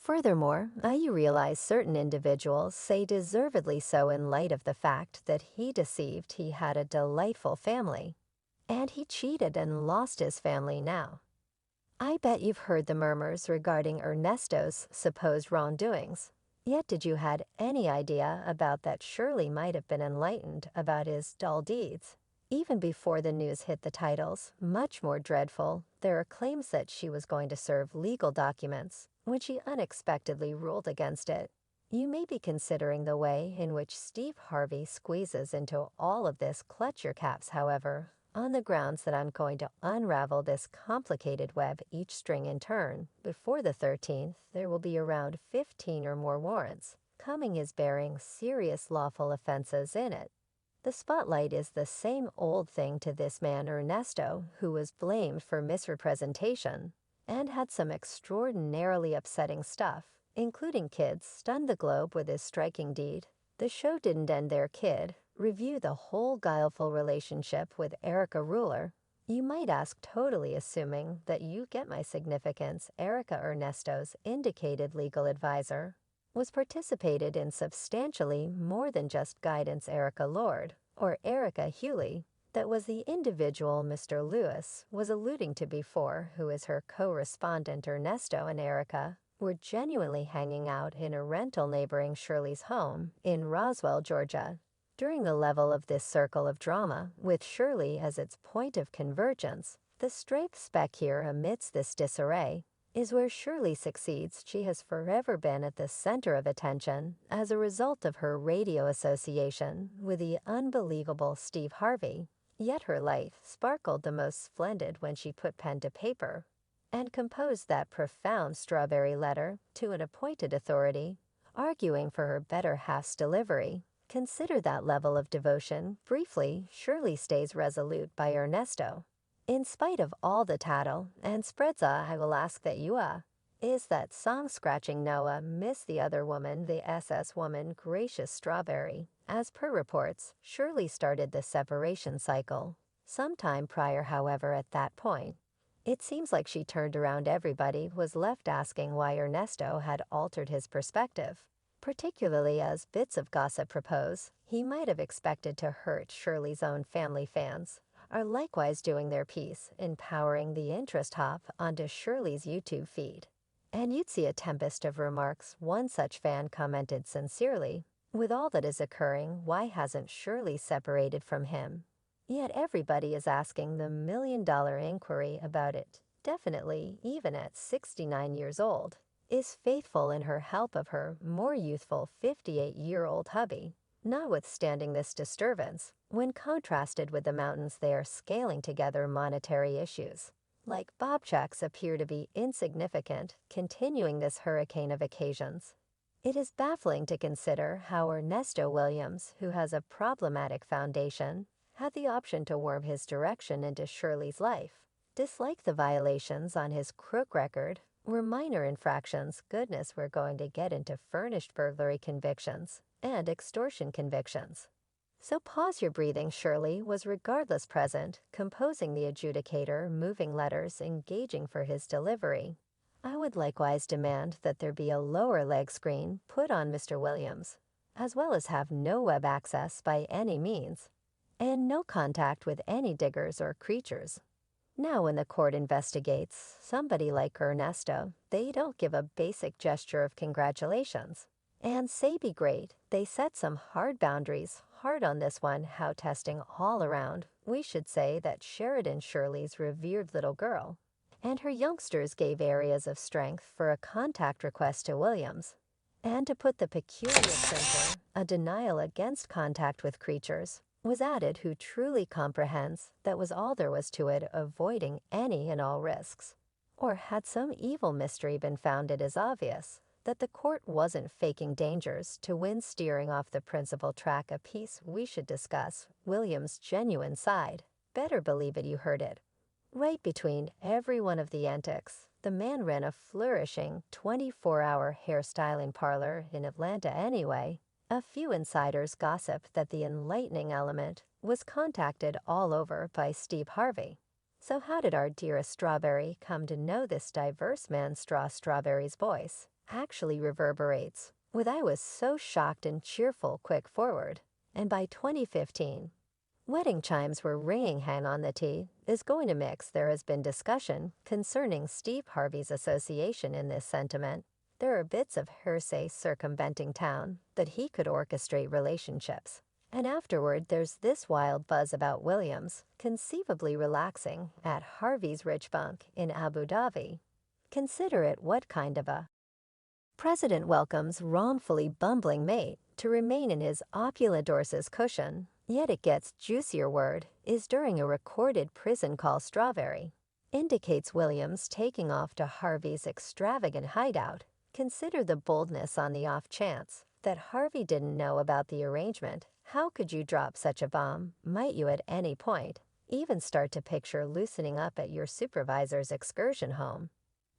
Furthermore, you realize certain individuals say deservedly so in light of the fact that he deceived he had a delightful family. And he cheated and lost his family now. I bet you've heard the murmurs regarding Ernesto's supposed wrongdoings. Yet did you had any idea about that Shirley might have been enlightened about his dull deeds? Even before the news hit the titles, much more dreadful, there are claims that she was going to serve legal documents when she unexpectedly ruled against it. You may be considering the way in which Steve Harvey squeezes into all of this clutch your caps, however, on the grounds that I'm going to unravel this complicated web each string in turn. Before the 13th, there will be around 15 or more warrants, coming as bearing serious lawful offenses in it. The spotlight is the same old thing to this man Ernesto, who was blamed for misrepresentation and had some extraordinarily upsetting stuff, including kids stunned the globe with his striking deed. The show didn't end there, kid. Review the whole guileful relationship with Erica Ruler. You might ask, totally assuming that you get my significance. Erica Ernesto's indicated legal advisor was participated in substantially more than just guidance. Erica Lord, or Erica Hewley, that was the individual Mr. Lewis was alluding to before, who is her co-respondent. Ernesto and Erica were genuinely hanging out in a rental neighboring Shirley's home in Roswell, Georgia. During the level of this circle of drama, with Shirley as its point of convergence, the stray speck here amidst this disarray is where Shirley succeeds. She has forever been at the center of attention as a result of her radio association with the unbelievable Steve Harvey. Yet her life sparkled the most splendid when she put pen to paper and composed that profound strawberry letter to an appointed authority, arguing for her better half's delivery. Consider that level of devotion. Briefly, Shirley stays resolute by Ernesto. In spite of all the tattle and spreads, I will ask that you, is that song-scratching Noah miss the other woman, the SS woman, gracious strawberry. As per reports, Shirley started the separation cycle sometime prior, however, at that point. It seems like she turned around. Everybody was left asking why Ernesto had altered his perspective, particularly as bits of gossip propose he might have expected to hurt Shirley's own family. Fans are likewise doing their piece, empowering the interest hop onto Shirley's YouTube feed. And you'd see a tempest of remarks. One such fan commented sincerely, "With all that is occurring, why hasn't Shirley separated from him?" Yet everybody is asking the million-dollar inquiry about it. Definitely, even at 69 years old, is faithful in her help of her more youthful 58-year-old hubby. Notwithstanding this disturbance, when contrasted with the mountains they are scaling together, monetary issues like bob checks appear to be insignificant, continuing this hurricane of occasions. It is baffling to consider how Ernesto Williams, who has a problematic foundation, had the option to worm his direction into Shirley's life. Dislike the violations on his crook record were minor infractions. Goodness, we're going to get into furnished burglary convictions and extortion convictions. So pause your breathing. Shirley was regardless present, composing the adjudicator, moving letters, engaging for his delivery. I would likewise demand that there be a lower leg screen put on Mr. Williams, as well as have no web access by any means, and no contact with any diggers or creatures. Now when the court investigates somebody like Ernesto, they don't give a basic gesture of congratulations and say be great. They set some hard boundaries, hard on this one, how testing all around. We should say that Sheridan, Shirley's revered little girl, and her youngsters gave areas of strength for a contact request to Williams, and to put the peculiar center, a denial against contact with creatures, was added. Who truly comprehends that was all there was to it, avoiding any and all risks? Or had some evil mystery been found? It is obvious that the court wasn't faking dangers to win, steering off the principal track, a piece we should discuss. Williams' genuine side. Better believe it, you heard it. Right between every one of the antics, the man ran a flourishing 24-hour hairstyling parlor in Atlanta anyway. A few insiders gossip that the enlightening element was contacted all over by Steve Harvey. So how did our dearest Strawberry come to know this diverse man? Strawberry's voice actually reverberates with "I was so shocked and cheerful, quick forward." And by 2015, wedding chimes were ringing. Hang on, the tea is going to mix. There has been discussion concerning Steve Harvey's association in this sentiment. There are bits of hearsay circumventing town that he could orchestrate relationships. And afterward, there's this wild buzz about Williams conceivably relaxing at Harvey's rich bunk in Abu Dhabi. Consider it what kind of a president welcomes wrongfully bumbling mate to remain in his opulent horse's cushion. Yet it gets juicier. Word is during a recorded prison call Strawberry indicates Williams taking off to Harvey's extravagant hideout. Consider the boldness on the off chance that Harvey didn't know about the arrangement. How could you drop such a bomb? Might you at any point even start to picture loosening up at your supervisor's excursion home?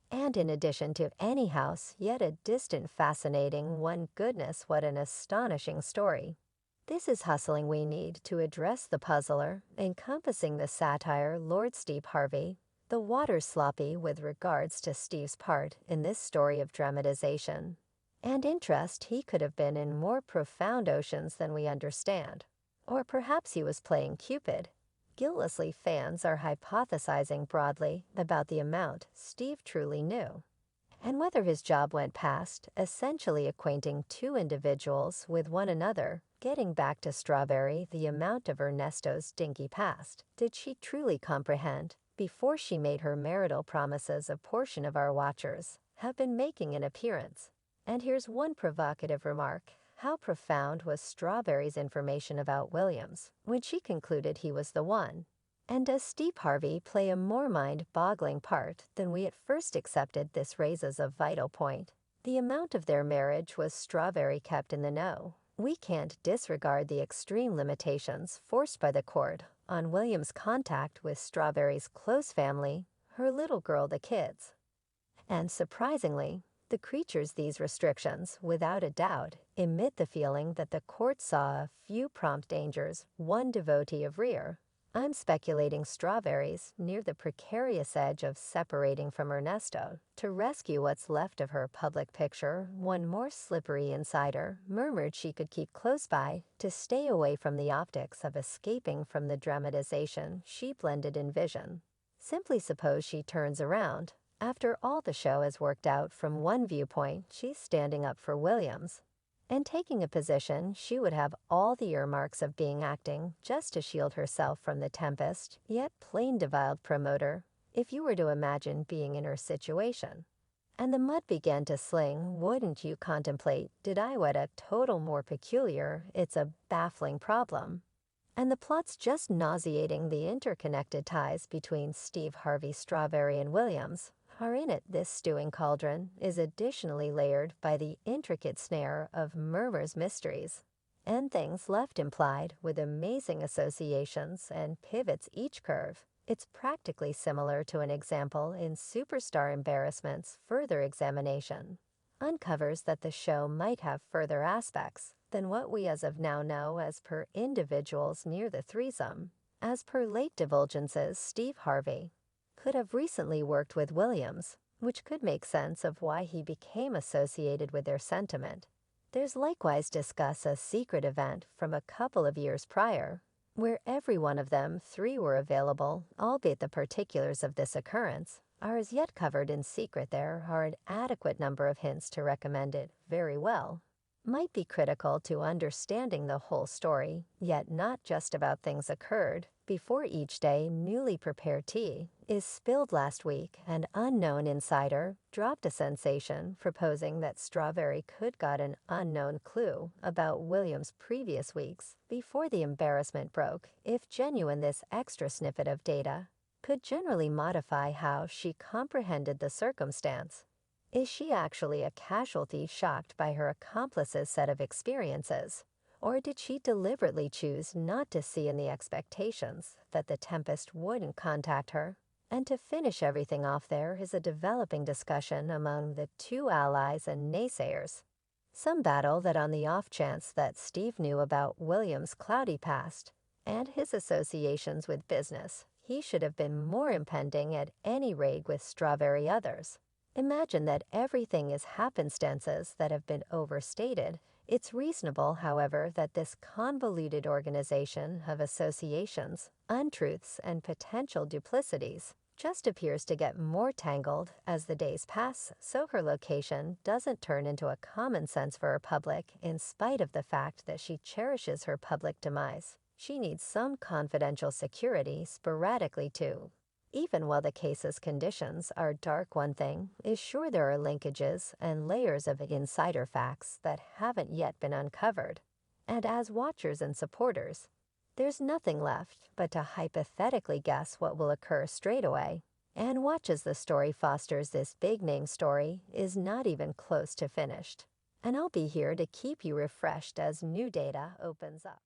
And in addition to any house, yet a distant fascinating one. Goodness, what an astonishing story. This is hustling we need to address the puzzler, encompassing the satire Lord Steve Harvey, the water sloppy with regards to Steve's part in this story of dramatization and interest. He could have been in more profound oceans than we understand. Or perhaps he was playing Cupid. Guiltlessly, fans are hypothesizing broadly about the amount Steve truly knew, and whether his job went past essentially acquainting two individuals with one another. Getting back to Strawberry, the amount of Ernesto's dinky past did she truly comprehend before she made her marital promises? A portion of our watchers have been making an appearance. And here's one provocative remark. How profound was Strawberry's information about Williams when she concluded he was the one? And does Steve Harvey play a more mind-boggling part than we at first accepted? This raises a vital point. The amount of their marriage was Strawberry kept in the know. We can't disregard the extreme limitations forced by the court on Williams' contact with Strawberry's close family, her little girl, the kids. And surprisingly, the creatures these restrictions, without a doubt, emit the feeling that the court saw a few prompt dangers. One devotee of rear. I'm speculating Strawberry's near the precarious edge of separating from Ernesto to rescue what's left of her public picture. One more slippery insider murmured she could keep close by to stay away from the optics of escaping from the dramatization she blended in vision. Simply suppose she turns around. After all the show has worked out from one viewpoint, she's standing up for Williams and taking a position she would have all the earmarks of being acting just to shield herself from the tempest, yet plain deviled promoter, if you were to imagine being in her situation. And the mud began to sling. Wouldn't you contemplate, did I what a total more peculiar, it's a baffling problem. And the plot's just nauseating. The interconnected ties between Steve Harvey, Strawberry, and Williams are in it. This stewing cauldron is additionally layered by the intricate snare of murmurs, mysteries, and things left implied with amazing associations and pivots each curve. It's practically similar to an example in Superstar Embarrassment's. Further examination uncovers that the show might have further aspects than what we as of now know as per individuals near the threesome. As per late divulgences, Steve Harvey could have recently worked with Williams, which could make sense of why he became associated with their sentiment. There's likewise discuss a secret event from a couple of years prior, where every one of them three were available, albeit the particulars of this occurrence are as yet covered in secret. There are an adequate number of hints to recommend it very well. Might be critical to understanding the whole story, yet not just about things occurred before each day. Newly prepared tea is spilled last week. An unknown insider dropped a sensation proposing that Strawberry could got an unknown clue about Williams' previous weeks before the embarrassment broke. If genuine, this extra snippet of data could generally modify how she comprehended the circumstance. Is she actually a casualty shocked by her accomplice's set of experiences? Or did she deliberately choose not to see in the expectations that the Tempest wouldn't contact her? And to finish everything off, there is a developing discussion among the two allies and naysayers. Some battle that on the off chance that Steve knew about William's cloudy past and his associations with business, he should have been more impending at any rate with Strawberry. Others Imagine that everything is happenstances that have been overstated. It's reasonable, however, that this convoluted organization of associations, untruths, and potential duplicities just appears to get more tangled as the days pass, so her location doesn't turn into a common sense for her public in spite of the fact that she cherishes her public demise. She needs some confidential security sporadically too. Even while the case's conditions are dark, one thing is sure: there are linkages and layers of insider facts that haven't yet been uncovered. And as watchers and supporters, there's nothing left but to hypothetically guess what will occur straight away, and watch as the story fosters this big-name story is not even close to finished. And I'll be here to keep you refreshed as new data opens up.